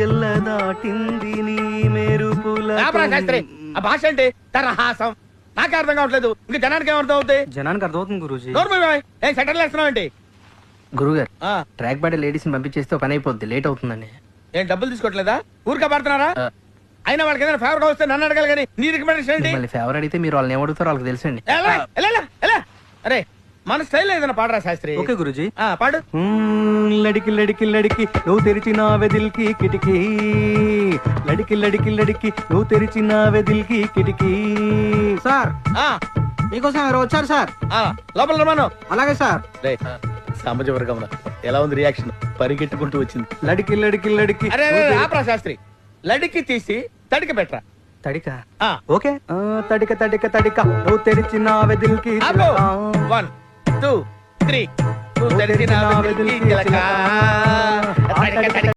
ఎల్ల దాటింది నీ మెరుపుల శాస్త్రి ఆ భాష ఏంటి తరహాసం నాకే అర్థం కావట్లేదు ఇంకా జనానికి ఏమర్థం అవుతాయి జనానికి అర్థమవుతుంది గురూజీ ఏం సెటిల్ చేస్తున్నావు ఏంటి గురుగారు ట్రాక్ బాడీ లేడీస్ ని పంపించేస్తే పని అయిపోద్ది లేట్ అవుతుందండి ఏం డబ్బులు తీసుకోవట్లేదా ఊరికే పడుతున్నారా అయినా వాళ్ళకి ఏదైనా ఫేవర్ వస్తే నన్ను అడగాలి కానీ నీ రికమెండేషన్ ఏంటి మళ్ళీ ఫేవర్ అడిగితే మీరు వాళ్ళని ఏమడుగుతారో వాళ్ళకి తెలుసండి అరే మన స్టైల్ ఏదైనా పాడరా శాస్త్రి ఓకే గురూజీ పాడు లడికి లడికి లడికి నువ్వు తెరిచిన వెదిల్కి కిటికీ లడికి లడికి లడికి నువ్వు తెరిచిన వెదిల్కి కిటికీ సార్ మీకోసం ఎవరు వచ్చారు సార్ లోపల రమాను అలాగే సార్ సామాజిక వర్గం ఎలా ఉంది రియాక్షన్ పరిగెట్టుకుంటూ వచ్చింది లడికి లడికి లడికి అరే ఆపరా శాస్త్రి లడికి తీసి తడిక పెట్టరా తడిక ఓకే తడిక తడిక తడిక నువ్వు తెరిచిన వెదిల్కి 1 2 3 నువ్వు తెరిచిన వెదిల్కి చిలక